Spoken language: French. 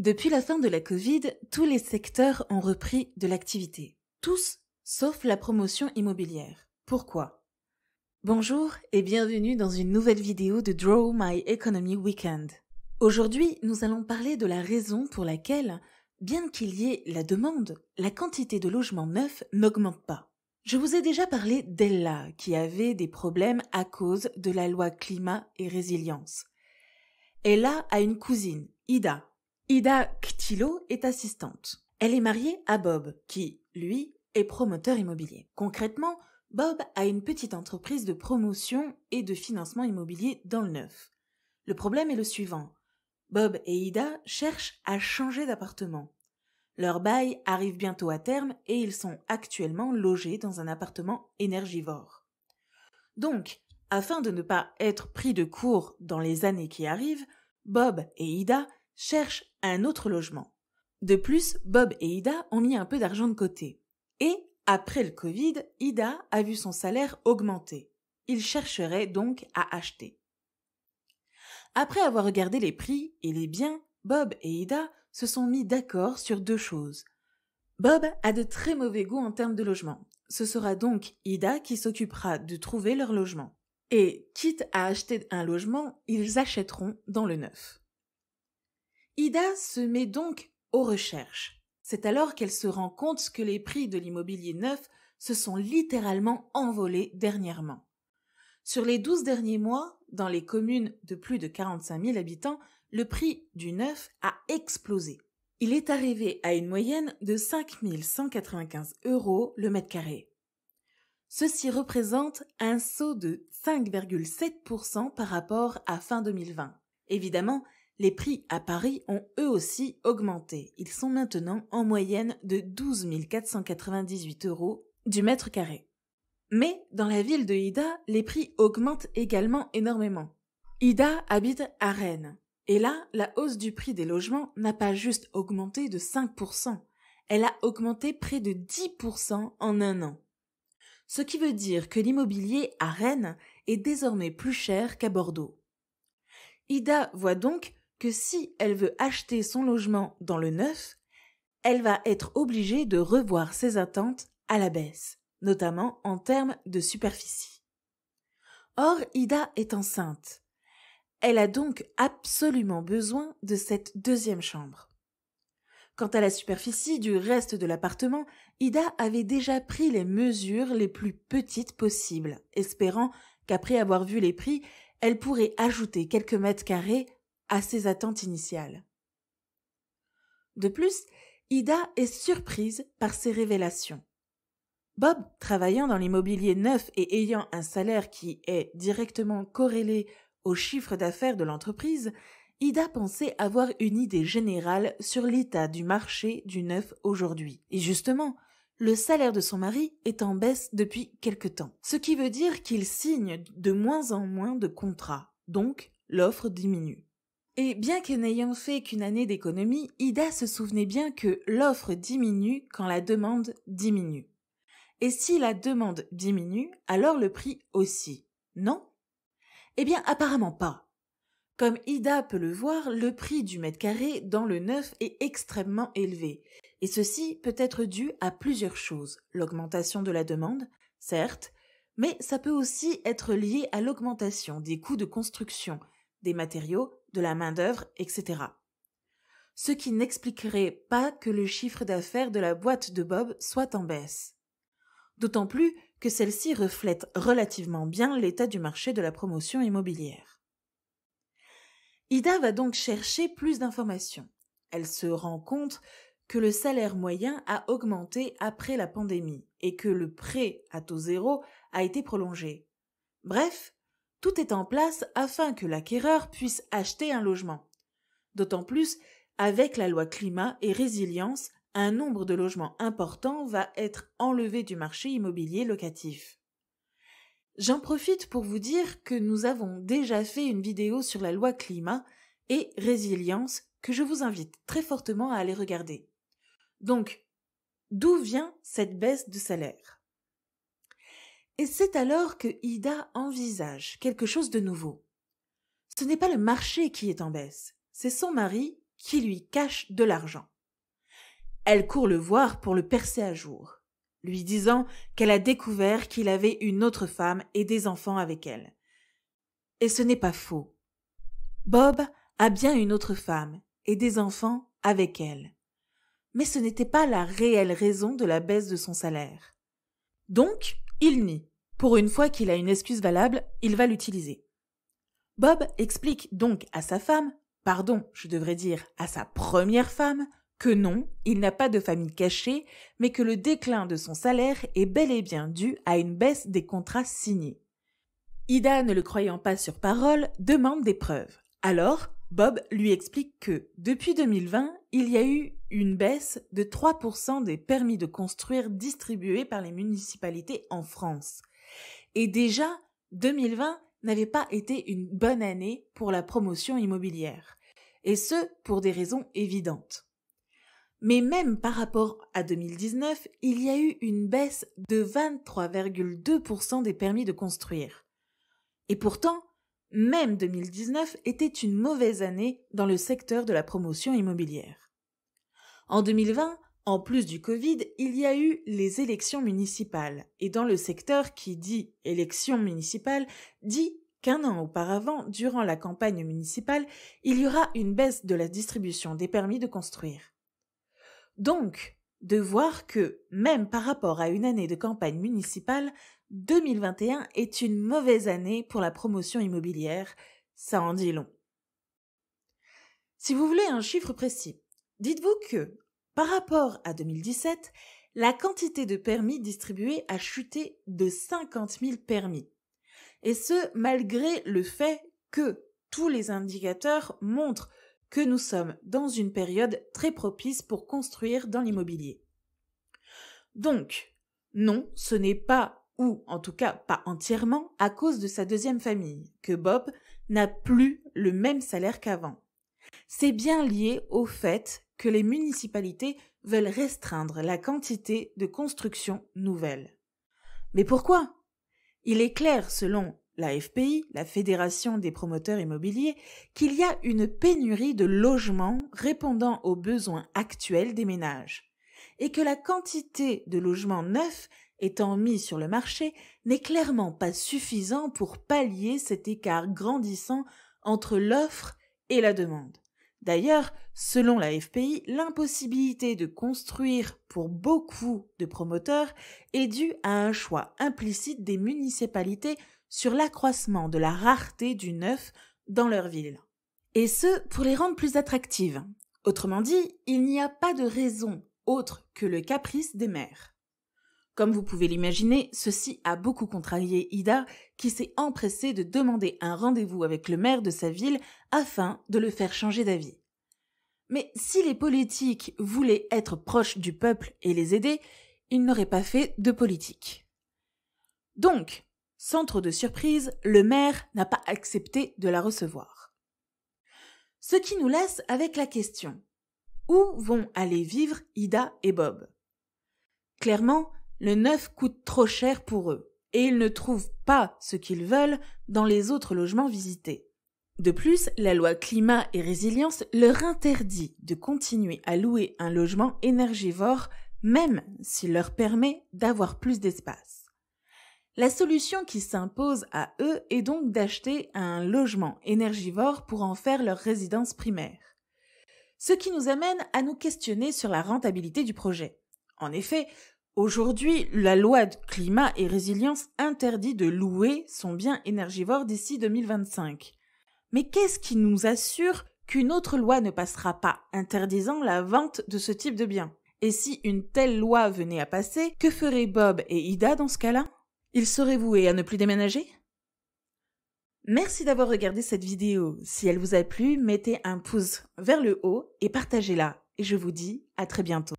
Depuis la fin de la Covid, tous les secteurs ont repris de l'activité. Tous, sauf la promotion immobilière. Pourquoi? Bonjour et bienvenue dans une nouvelle vidéo de Draw My Economy Weekend. Aujourd'hui, nous allons parler de la raison pour laquelle, bien qu'il y ait la demande, la quantité de logements neufs n'augmente pas. Je vous ai déjà parlé d'Ella qui avait des problèmes à cause de la loi climat et résilience. Ella a une cousine, Ida. Ida Ktilo est assistante. Elle est mariée à Bob, qui, lui, est promoteur immobilier. Concrètement, Bob a une petite entreprise de promotion et de financement immobilier dans le neuf. Le problème est le suivant. Bob et Ida cherchent à changer d'appartement. Leur bail arrive bientôt à terme et ils sont actuellement logés dans un appartement énergivore. Donc, afin de ne pas être pris de court dans les années qui arrivent, Bob et Ida cherchent un autre logement. De plus, Bob et Ida ont mis un peu d'argent de côté. Et, après le Covid, Ida a vu son salaire augmenter. Ils chercheraient donc à acheter. Après avoir regardé les prix et les biens, Bob et Ida se sont mis d'accord sur deux choses. Bob a de très mauvais goût en termes de logement. Ce sera donc Ida qui s'occupera de trouver leur logement. Et, quitte à acheter un logement, ils achèteront dans le neuf. Ida se met donc aux recherches. C'est alors qu'elle se rend compte que les prix de l'immobilier neuf se sont littéralement envolés dernièrement. Sur les 12 derniers mois, dans les communes de plus de 45 000 habitants, le prix du neuf a explosé. Il est arrivé à une moyenne de 5 195 € le mètre carré. Ceci représente un saut de 5,7% par rapport à fin 2020. Évidemment, les prix à Paris ont eux aussi augmenté. Ils sont maintenant en moyenne de 12 498 € du mètre carré. Mais dans la ville de Ida, les prix augmentent également énormément. Ida habite à Rennes. Et là, la hausse du prix des logements n'a pas juste augmenté de 5%. Elle a augmenté près de 10% en un an. Ce qui veut dire que l'immobilier à Rennes est désormais plus cher qu'à Bordeaux. Ida voit donc que si elle veut acheter son logement dans le neuf, elle va être obligée de revoir ses attentes à la baisse, notamment en termes de superficie. Or, Ida est enceinte. Elle a donc absolument besoin de cette deuxième chambre. Quant à la superficie du reste de l'appartement, Ida avait déjà pris les mesures les plus petites possibles, espérant qu'après avoir vu les prix, elle pourrait ajouter quelques mètres carrés à ses attentes initiales. De plus, Ida est surprise par ces révélations. Bob, travaillant dans l'immobilier neuf et ayant un salaire qui est directement corrélé au chiffre d'affaires de l'entreprise, Ida pensait avoir une idée générale sur l'état du marché du neuf aujourd'hui. Et justement, le salaire de son mari est en baisse depuis quelque temps. Ce qui veut dire qu'il signe de moins en moins de contrats. Donc, l'offre diminue. Et bien que n'ayant fait qu'une année d'économie, Ida se souvenait bien que l'offre diminue quand la demande diminue. Et si la demande diminue, alors le prix aussi, non? Eh bien, apparemment pas. Comme Ida peut le voir, le prix du mètre carré dans le neuf est extrêmement élevé. Et ceci peut être dû à plusieurs choses. L'augmentation de la demande, certes, mais ça peut aussi être lié à l'augmentation des coûts de construction, des matériaux, de la main-d'œuvre, etc. Ce qui n'expliquerait pas que le chiffre d'affaires de la boîte de Bob soit en baisse. D'autant plus que celle-ci reflète relativement bien l'état du marché de la promotion immobilière. Ida va donc chercher plus d'informations. Elle se rend compte que le salaire moyen a augmenté après la pandémie et que le prêt à taux zéro a été prolongé. Bref, tout est en place afin que l'acquéreur puisse acheter un logement. D'autant plus, avec la loi climat et résilience, un nombre de logements important va être enlevé du marché immobilier locatif. J'en profite pour vous dire que nous avons déjà fait une vidéo sur la loi climat et résilience que je vous invite très fortement à aller regarder. Donc, d'où vient cette baisse de salaire? Et c'est alors que Ida envisage quelque chose de nouveau. Ce n'est pas le marché qui est en baisse, c'est son mari qui lui cache de l'argent. Elle court le voir pour le percer à jour, lui disant qu'elle a découvert qu'il avait une autre femme et des enfants avec elle. Et ce n'est pas faux. Bob a bien une autre femme et des enfants avec elle. Mais ce n'était pas la réelle raison de la baisse de son salaire. Donc, il nie. Pour une fois qu'il a une excuse valable, il va l'utiliser. Bob explique donc à sa femme, pardon, je devrais dire à sa première femme, que non, il n'a pas de famille cachée, mais que le déclin de son salaire est bel et bien dû à une baisse des contrats signés. Ida, ne le croyant pas sur parole, demande des preuves. Alors, Bob lui explique que, depuis 2020, il y a eu une baisse de 3% des permis de construire distribués par les municipalités en France. Et déjà, 2020 n'avait pas été une bonne année pour la promotion immobilière. Et ce, pour des raisons évidentes. Mais même par rapport à 2019, il y a eu une baisse de 23,2% des permis de construire. Et pourtant, même 2019 était une mauvaise année dans le secteur de la promotion immobilière. En 2020, en plus du Covid, il y a eu les élections municipales. Et dans le secteur qui dit élections municipales, dit qu'un an auparavant, durant la campagne municipale, il y aura une baisse de la distribution des permis de construire. Donc, de voir que, même par rapport à une année de campagne municipale, 2021 est une mauvaise année pour la promotion immobilière, ça en dit long. Si vous voulez un chiffre précis, dites-vous que, par rapport à 2017, la quantité de permis distribués a chuté de 50 000 permis. Et ce, malgré le fait que tous les indicateurs montrent que nous sommes dans une période très propice pour construire dans l'immobilier. Donc, non, ce n'est pas, ou en tout cas pas entièrement, à cause de sa deuxième famille, que Bob n'a plus le même salaire qu'avant. C'est bien lié au fait que les municipalités veulent restreindre la quantité de construction nouvelle. Mais pourquoi ? Il est clair, selon la FPI, la Fédération des promoteurs immobiliers, qu'il y a une pénurie de logements répondant aux besoins actuels des ménages, et que la quantité de logements neufs étant mis sur le marché n'est clairement pas suffisant pour pallier cet écart grandissant entre l'offre et la demande. D'ailleurs, selon la FPI, l'impossibilité de construire pour beaucoup de promoteurs est due à un choix implicite des municipalités sur l'accroissement de la rareté du neuf dans leur ville. Et ce, pour les rendre plus attractives. Autrement dit, il n'y a pas de raison autre que le caprice des maires. Comme vous pouvez l'imaginer, ceci a beaucoup contrarié Ida, qui s'est empressée de demander un rendez-vous avec le maire de sa ville afin de le faire changer d'avis. Mais si les politiques voulaient être proches du peuple et les aider, ils n'auraient pas fait de politique. Donc, sans trop de surprise, le maire n'a pas accepté de la recevoir. Ce qui nous laisse avec la question: où vont aller vivre Ida et Bob ? Clairement, le neuf coûte trop cher pour eux, et ils ne trouvent pas ce qu'ils veulent dans les autres logements visités. De plus, la loi climat et résilience leur interdit de continuer à louer un logement énergivore, même s'il leur permet d'avoir plus d'espace. La solution qui s'impose à eux est donc d'acheter un logement énergivore pour en faire leur résidence primaire. Ce qui nous amène à nous questionner sur la rentabilité du projet. En effet, aujourd'hui, la loi de climat et résilience interdit de louer son bien énergivore d'ici 2025. Mais qu'est-ce qui nous assure qu'une autre loi ne passera pas interdisant la vente de ce type de bien ? Et si une telle loi venait à passer, que feraient Bob et Ida dans ce cas-là ? Ils seraient voués à ne plus déménager ? Merci d'avoir regardé cette vidéo. Si elle vous a plu, mettez un pouce vers le haut et partagez-la. Et je vous dis à très bientôt.